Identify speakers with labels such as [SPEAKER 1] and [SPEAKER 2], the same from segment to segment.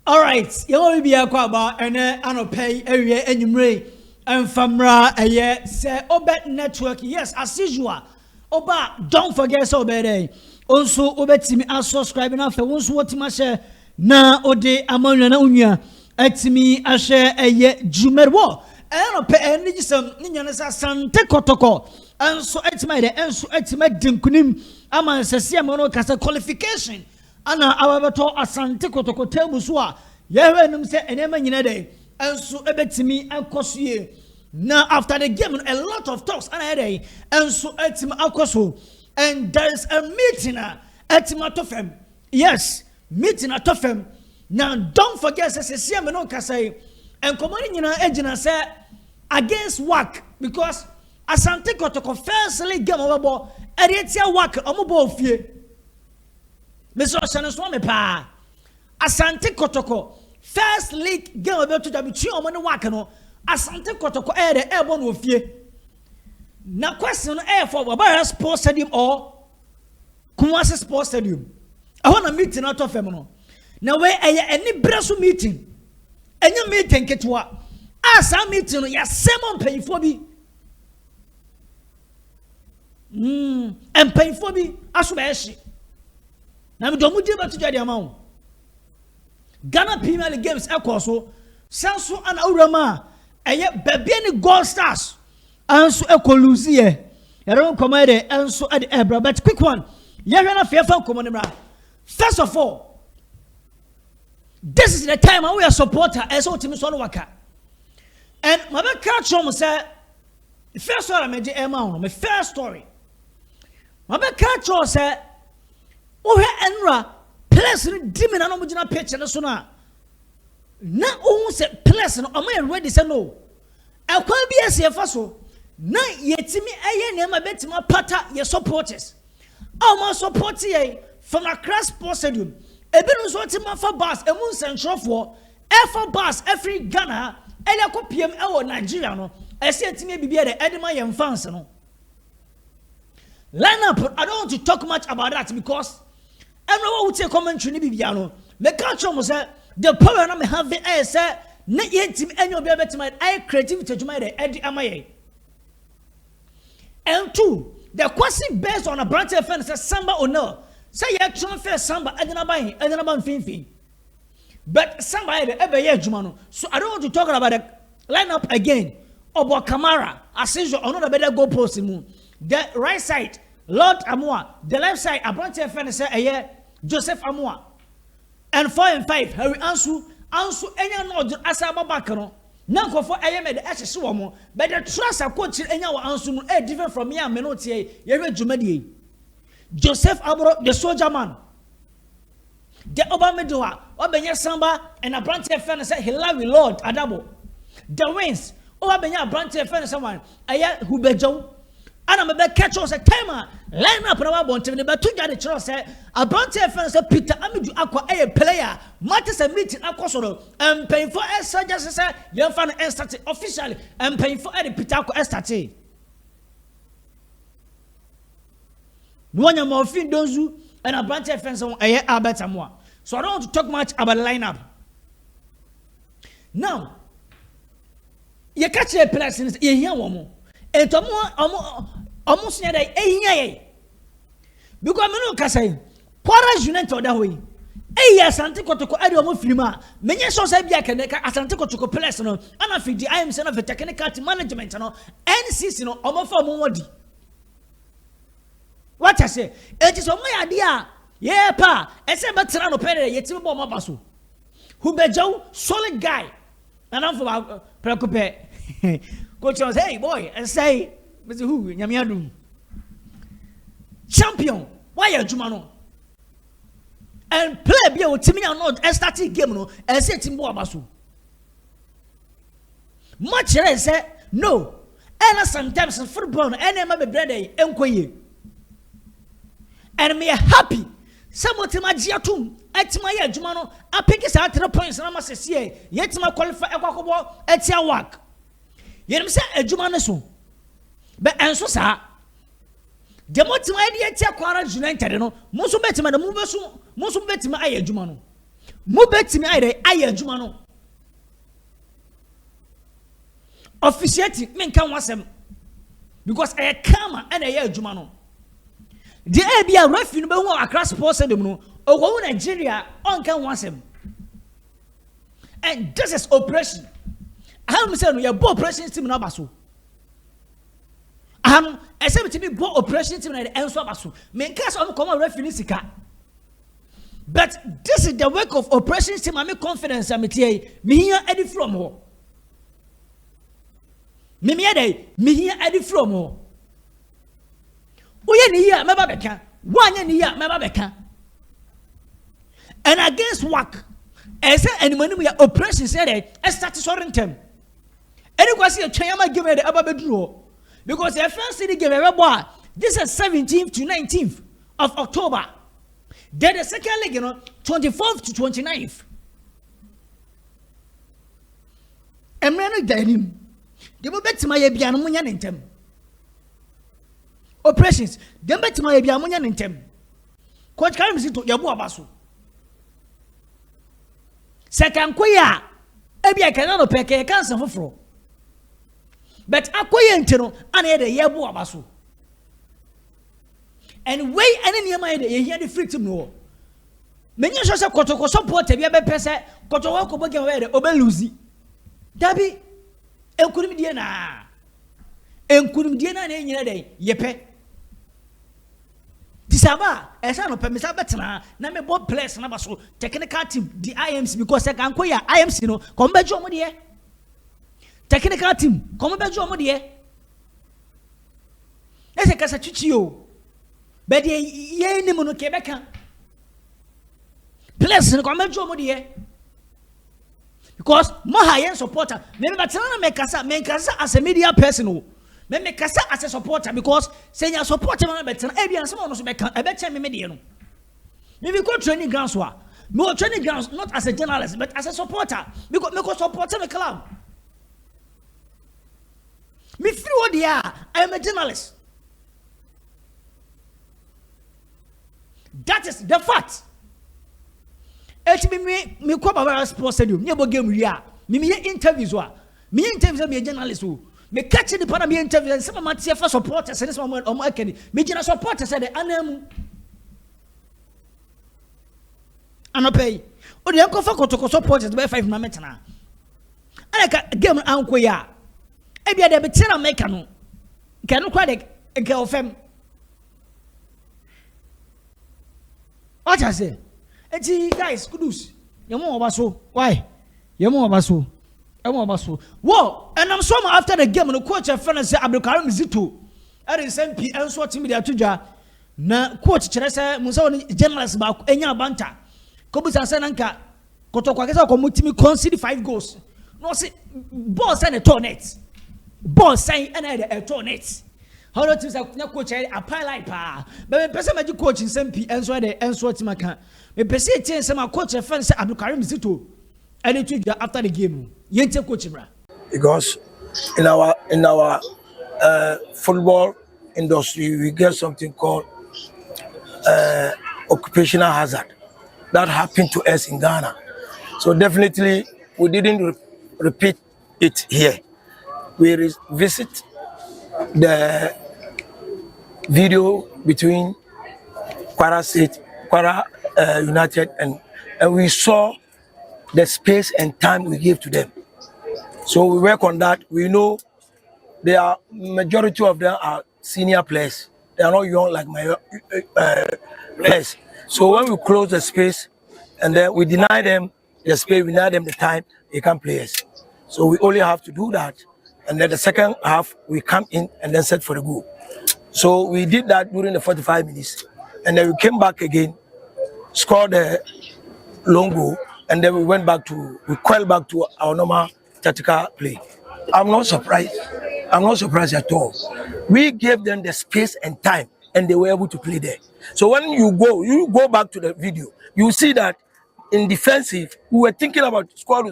[SPEAKER 1] All right, you will be a quaba and an pay area anyway. And famra a year say Obet Network. Yes, as usual. Oba, don't forget so bad. Also, Obetimi as subscribing after once what my share na ode amona unya. Etimi a share a year Jumerwo. And pay any some Nianas Asante Kotoko. And so etimate and so etimate Dimkunim. Aman says Mono Casa qualification. Ana awabato Asante Kotoko tebuswa yewe numse enema nyinede enso ebetimi akosoye na after the game a lot of talks ana ede enso etimi akoso and there is a meeting at Matofem. Yes, meeting at Tofem. Now don't forget say no kasai and command nyina ejina say against work because Asante Kotoko firstly game over eretia work omobo ofie Mr. Saneswame pa Asante Kotoko first league game about to be two on work no Asante Kotoko the airborne ofie. Na question for Babara Sports Stadium or Kumasi Sports Stadium. I want a meeting out of them no. Now where any bresu meeting. Any meeting ketwa. As a meeting ya semon pay for me. And pay for me as well. Now we don't move to the amount. Ghana Premier League games so Sanso and Aurama and yet baby gold stars and so Ecolusie. You don't come there and so at the Ebra, but quick one. You're gonna fear from common. First of all, this is the time we are supporter as all teams on waka. And my catch on say the first story I made the amount, my first story. My catch on say Enra place no dimi na no mugina picture no so na o se place no am ready say no akwa bi asiefa so na yetimi eye ne ma betima pata ye supporters my support ye from Accra Sports Stadium ebi no so tima fa bus emu nsenthrofo for bus every Ghana ele kopiem e Nigeria no ese etimi bibia de edema ye fans no line up. I don't want to talk much about that because everyone would say commentary ni bibiano. Me catch on say the power na me have the say na yentim enyo bia betima I creativity to my edi amaye. And two, the question based on a branch of fence samba or no. Say you transfer samba edina ban fin. But somebody ebe ye jumano. So I don't want to talk about the lineup again. Obo Kamara, as usual, another better go post him. The right side, Lord Amua. The left side, Abrankese say Joseph Amua. And 4 and 5, Harry Ansu any no asaba bakano. Nanko for ayeme the SSU, but the trust a coach any our Ansu different from me and Menotie, Yere Jumedi. Joseph Abro, the soldier man. The Obamedua, Obenya Samba, and Abrankese say he love you, Lord Adabo. The wins, Obenya Abrankese someone, Aya Hubejo. And I'm about catch us a timer. Line up and about to but two got trust. Abrankese Peter Amidu Aqua a player. Matters a meeting Aquasoro and paying for a surgeon. Young fan estate officially and paying for a Peter estate. One of more fin dozu and Abrankese on a Albert more. So I don't want to talk much about the lineup. Now, you catch a place in here one more. And almost near the A. Because I know Casay, Quara Junento that way. Asante Kotoko Adomo Flima, many so say Biakaneka, Asante Kotoko Pelesano, and I think the I am son of the technical management and season of Omofo. What I say, it is on my idea. Yeah, pa, I said, but Serrano Pere, yet you bomb Mabasu. Who bejo, solid guy. And I'm for Preocupe. Coach was, hey boy, and say, Mr. Who, Yamiadu. Champion, why are Jumano? And play be with Timmy or not, a static game, no, and say Timbo Abasu. Much I say, no, and sometimes in football, and I'm a brother, and and me happy. Some of my Giatum, at my Jumano, I pick his out 3 points, and I must say, yet my qualify at your work. Yen say adwuma ne so be enso sa de motima idea tia kwara United no mo so betima de mo betima aye adwuma no mo betimi aye adwuma no officiate me nka wasem because I kama and aye adwuma no the abia referee no be hu Accra Sports Stadium no owo Nigeria on kan wasem. And this is operation. I'm saying we are operation team na baso. I say to me bo operation team na enso baso. Me case am come referee sika. But this is the work of operation team. I'm confidence am tie. Me here edi from ho. Me here edi from ho. Oye ni here meba beka. Wanye ni here meba beka. And against work. Ese enimani we operation said I start sorin tem. Any question Chayama give me the ababedro. Because the first city game this is 17th to 19th of October. Then the second leg, 24th to 29th. Emrano Danim. They will bet to my Biamunian in tem. Operations. Then bet to my Biamunian in tem. Coach Karim to Yabu Abasu. Second queer, maybe I cannot pick a cancer for fro. But I quaintino, and had a yabu abasu. And way any near my day, hear the freedom no. Many shows of Kotoko support a yabe pesa, Kotoko Bogan away the Obeluzi. Dabi, Enkurim Diana. Enkurim Diana any day, yepe. Disaba, as I know, Pemisa Betana, Name Bob Place, Nabaso, technical team, the IMC, because I can queer IMC, no, come back your money. Technical team, come back your money. As a Casachuchio, but ye Nimono Quebeca. Place, come back your money. Because Mahayan supporter, maybe Batana make us as a media person. Me kasa as a supporter because say you supporter man better and someone no be can I bet me media no me go training grounds wa me training grounds not as a journalist but as a supporter because me go support the club me free what they are I am a journalist. That is the fact. It me ko Baba Sports Stadium me bo game wi a me interviews wa me interviews me journalist wo me catch the para me interview some of my TFA supporters this moment on my candy me jina supporters said the anam anopay o de enko fa Kotoko supporters be 5 na metana aka game anko ya e bia de be tira make no ke no kwa de ke ofem what I say eti guys kudus yemo obaso why yemo obaso whoa, and I'm so after the game, the coach of friend said Abrankese Zito. I didn't send P and so to Tuja. Na coach Cheresa Musoni journalist about Enya Banta. Kobusa Sananka, Kotoko Komutimi conceded 5 goals. No, see, boss and a tornet. Boss saying and a tornet. How do you say, coach, a pilot pa? But the person magic coach in Sempi and so the and so to Maka. The person some coach of friend said Abrankese Zito. And it after the game.
[SPEAKER 2] Because in our football industry, we get something called occupational hazard that happened to us in Ghana. So definitely we didn't repeat it here. We visit the video between Kwara United and we saw the space and time we give to them. So we work on that. We know they are majority of them are senior players. They are not young like my players. So when we close the space and then we deny them the space, we deny them the time, they can't play us. So we only have to do that. And then the second half, we come in and then set for the goal. So we did that during the 45 minutes. And then we came back again, scored the long goal. And then we quelled back to our normal tactical play. I'm not surprised at all. We gave them the space and time, and they were able to play there. So when you go back to the video, you see that in defensive, we were thinking about squad.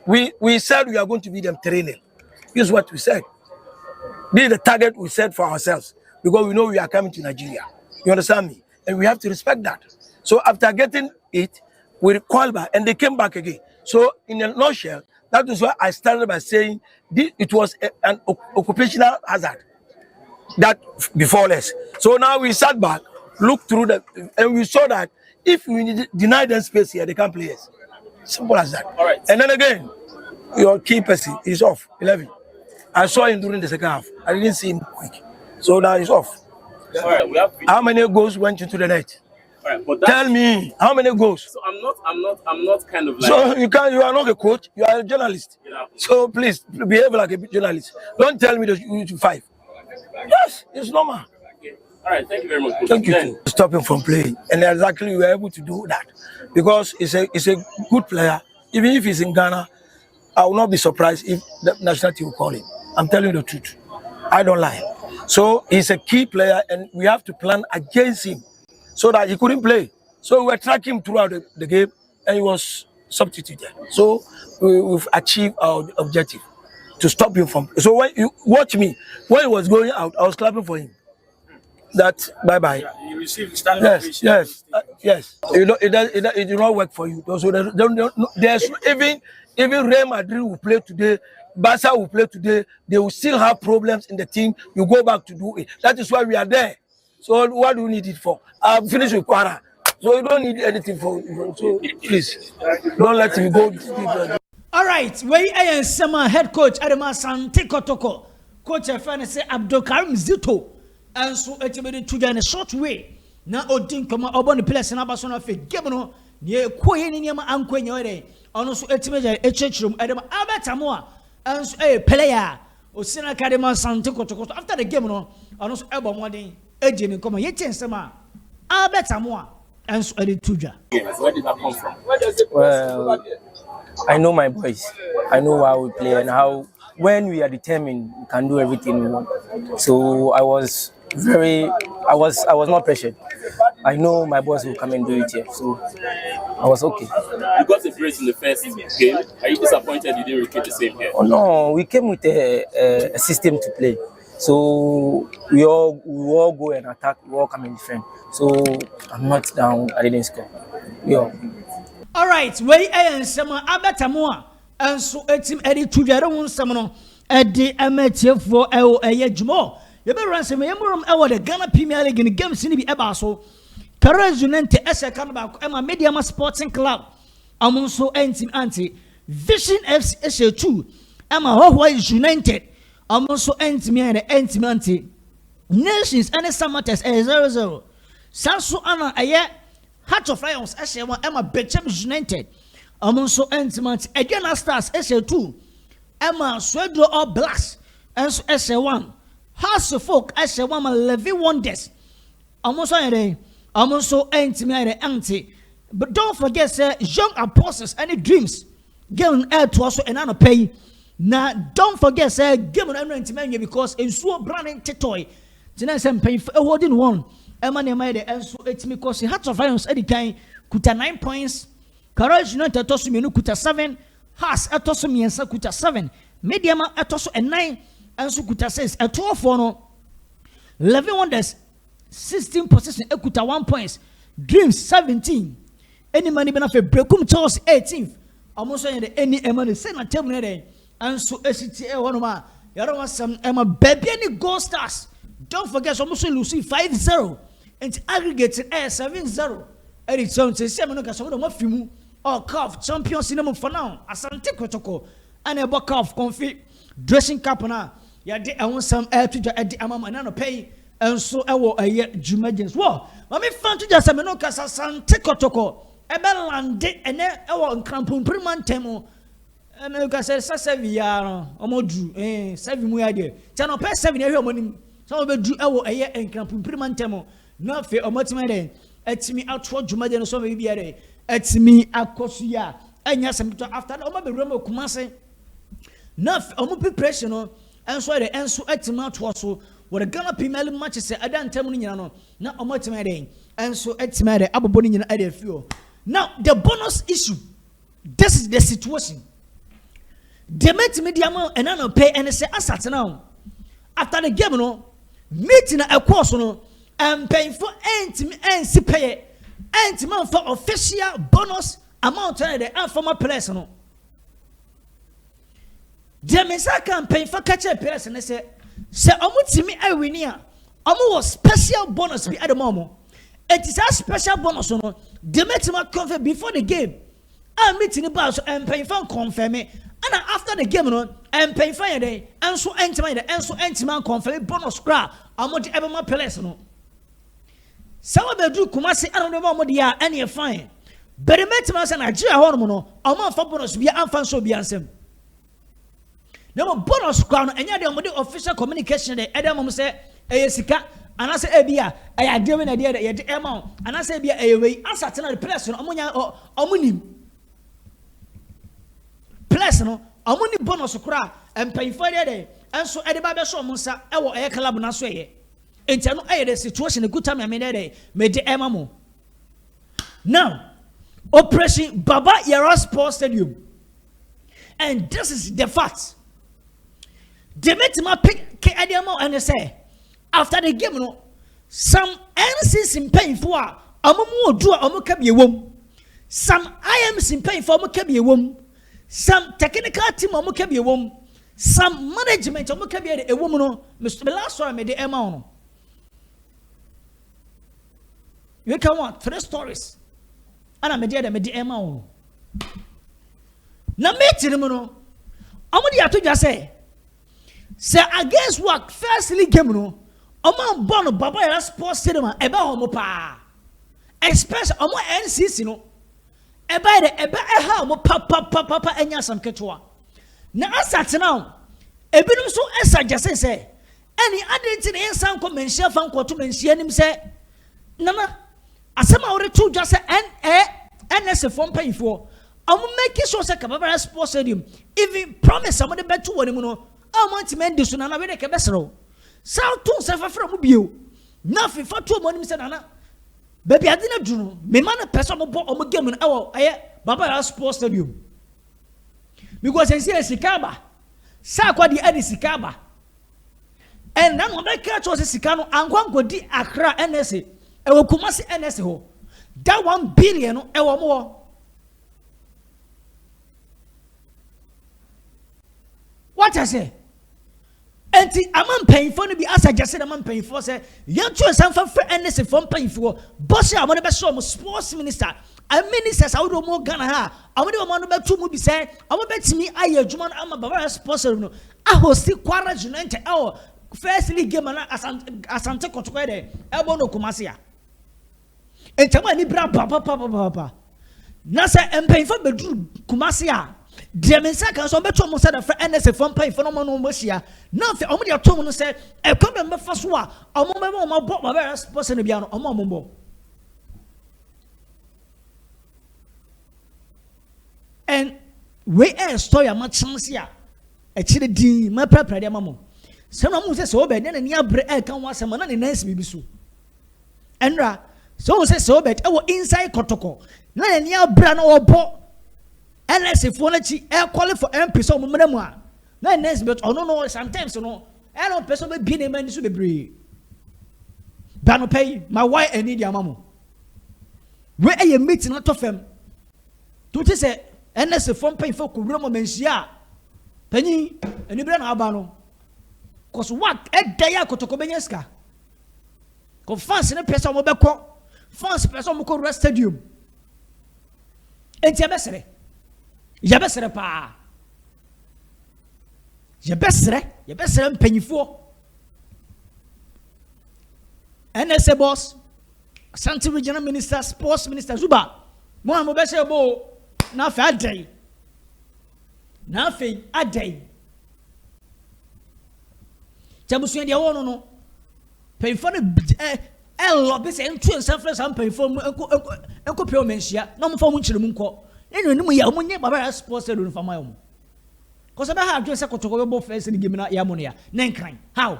[SPEAKER 2] We said we are going to beat them 3-0. This is what we said. This is the target we set for ourselves because we know we are coming to Nigeria. You understand me? And we have to respect that. So after getting it, we called back and they came back again. So in a nutshell, that is why I started by saying it was an occupational hazard that before us. So now we sat back, looked through and we saw that if we deny them space here, they can't play us. Simple as that.
[SPEAKER 3] All right.
[SPEAKER 2] And then again, your key person is off 11. I saw him during the second half. I didn't see him quick, so now he's off.
[SPEAKER 3] All right, we have
[SPEAKER 2] how many goals went into the net?
[SPEAKER 3] All right, but
[SPEAKER 2] tell me how many goals.
[SPEAKER 3] So I'm not kind of like.
[SPEAKER 2] So you are not a coach. You are a journalist. Yeah. So please behave like a journalist. Don't tell me that you to 5. Yes, it's normal.
[SPEAKER 3] Okay. All right, thank you very much.
[SPEAKER 2] Thank you. Stop him from playing, and exactly we were able to do that because it's a good player. Even if he's in Ghana, I will not be surprised if the national team will call him. I'm telling you the truth. I don't lie. So he's a key player, and we have to plan against him so that he couldn't play. So we were tracking him throughout the game, and he was substituted. So we've achieved our objective to stop him from. So when you watch me, when he was going out, I was clapping for him. That bye-bye. Yeah,
[SPEAKER 3] you received standing ovation.
[SPEAKER 2] Yes. It did not work for you. So there's even Real Madrid will play today. Barca will play today. They will still have problems in the team. You go back to do it. That is why we are there. So what do you need it for? I've finished with Quara. So you don't need anything for. So please, don't let him go.
[SPEAKER 1] All right. Where I am Sama head coach Asante Kotoko. Coach Afane say Abdulkarim Zito. And so it's in a short way. Now Odin come up the place and Abason of it. Gabano, near Queen in Yama and Queen. And also a church room. Abatamua. And so a player. Osina Kadema Asante Kotoko. After the game, and also Abba Moding. Ejim come yet Sama. Abatamua. And so a tuja.
[SPEAKER 3] Where did that come from?
[SPEAKER 4] Well, I know my boys. I know how we play and how when we are determined we can do everything we want. So I was not pressured. I know my boys will come and do it here. So I was okay.
[SPEAKER 3] You got a brace in the first game. Are you disappointed you didn't repeat the same here?
[SPEAKER 4] Oh no, we came with a system to play. So we all go and attack, we all come and defend. So I'm not down, I didn't score. Yeah.
[SPEAKER 1] All right, where I am some Abatamua, and so a team edit to the own summoner at the amateur for a year more. You better answer me. I'm the Ghana Premier League in the games in the Ebaso. Carras Unente as a Canaba, Emma Media Sporting Club. I'm also anti Vision FC 2. Emma Hawaii United. I'm also anti Nations and some matters 0-0. Sansu Anna a year. Heart of Lions SL1 Emma Betchem United. I'm also anti again Stars SL2. Emma Swedro or Blacks and SL1. House of Folk SL1 Levy Wonders. I'm also anti. But don't forget, sir, young apostles and dreams. Given air to us and I pay. Now, don't forget, sir, given anti because in so branding Titoy. Tonight, I'm paying for a holding one. Emma made the answer it's because he had to find Eddie Kane, Kuta 9 points. Courage United Tosuminu Kuta 7. Has a Tosumi and Sakuta 7. Mediama a Tosu and 9. And Sukuta says a 12 for no. 11 Wonders 16 possession, Ekuta 1 points. Dreams 17. Any money benefit Brekum Charles 18th. Almost any Emma send a terminator. And so SCTA 1 ma. You don't want some Emma baby any gold stars. Don't forget almost Lucy 5-0. And aggregated 7-0. And it's on to 7 Fimu or Cup champion cinema for now. Asante Kotoko and a buck of confit dressing cap now. Yeah, I want some air to the amount and pay. And so I will a year Jumagins. Well, let me find to just a menoka Asante Kotoko. A bell and dick and then our crampon priman temo. And I can say Sassavia or Modu, 7 more idea. 10 or 7 year money. So we do a year and crampon priman temo. Not fair or multimedia. It's me out for Jumadan so maybe a day. It's me at Kosia. And yes, after the Oma Remo Kumase. Not a more preparation. And so the answer at the mouth was so. What a Ghana Premier League match is I don't tell me, not a multimedia. And so it's matter, Abu Bonin and Idea Fuel. Now, the bonus issue. This is the situation. They met medium and I don't pay and say, Asat now. After the game, no meeting a course, no, and paying for anti pay, anti-man for official bonus amount the former players no the mesa campaign for catch a players and say omutimi awinia omo special bonus be at the moment. It is a special bonus no the metima confirm before the game I meeting about so and paying for confirm and after the game no and paying for day and so entiman confirm bonus cra omo the ever players no some be do Kumasi I don't know omo dia any fine but the metima say Nigeria ho no omo for bonus be amfa so be ansem now bonus cra no enya de omo the official communication de edem omo say sika anase ebia ayade na de ye de amount anase ebia ewe asate na the press no omunya omunim press no omuni bonus kura empanfo de enso ede ba be so omunsa ewo eye club na so ye enti no eye the situation good time me de me de emamo now operation Baba Yara Sports Stadium and this is the fact the metima pick ediamo and say after the game no some NCs in pain for amumu do amuka be wom some IMs in pain for amuka be wom some technical team amuka be wom some management amuka be a woman no Mr. last one me the amount no you can want 3 stories and me the amount na me tiri mu no amudi ato dwa say against what first league game no Oman born Baba Yara Sports Stadium eba homo pa especially omo NCC no eba de eba eha homo papa enya sam ketwa na asat now ebinum so esagese say any identity na ensan ko menhia fan ko to menhia nim say nana asema ore to dwa say NS form payfo omo make sure say Baba Yara Sports Stadium even promise somebody beto woni mu no omo ntimendi so na we de kebesero South to Safa from Bio. Nothing for 2 months, Nana. Baby, I didn't do me man a person bought on game in our Baba Yara Sports Stadium. Because I see a Sikaba. Sakwa the Eddie Sikaba. And none of my catch was a Sikano and one go di Accra NSA. E will Kumasi NSA ho. That 1 billion or more. What I say? Enti amam paying for no be as I just said amam paying for say yan to some for NS from paying for boss I want to be so sports minister and ministers I would more Ghana ha I want to be too be say I want bet me aye adwuma am Baba sponsor no I host Kwara United first league game na Asante Kotoko de e bo no Kumasi a enti ma ni bra papa na say empaying for be Kumasi a Demensa can so better almost said for NS from pay for no mosia. Nothing only a told to say, a comment first one, a moment my bought my various person to be on a moment. And we a story a much chance here. A chili D, my prepare their mamma. Someone says so bad, then a near bread can was a man in nice baby so. Andra, so says so bad, our inside Kotoko. Not a near brand or bought. Unless if one qualify for MP so mumma. No next but no sometimes no. I don't person be a man to be brave. Bano pay my wife and need your mamma. Where are you meeting not of them? To say unless a phone pay for Kuroma Mensia Penny and you bring Abano. Cause what a day I could to Kobeneska. Go fast in a person will be called fast person will call rest stadium. And Yabesere. Yabesere pa. Yabesere mpanyifo. NSA boss, Asante Regional Minister, Sports Minister Zuba. Mo am be se bo na fa adai. Na fa adai. Jamusu dia wono no. Panyifo no lobby se entu ensanfre sam panyifo enko pe o menhia. Na mo fa mo nkyere mu nko. Enu mu ya mo nye Baba Sports do no fa ma yo. Cause I have just a Kotoko bo first in game na ya mo ya. Nenkran. How?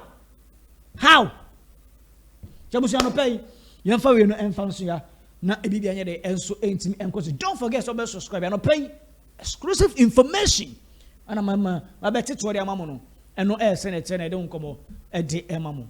[SPEAKER 1] Jabusiano pay, you have no enfancy, not a BB de enso ain't and don't forget to subscribe and pay exclusive information. And I'm a better to the mamono and no air senate and I don't come a day, Mamu.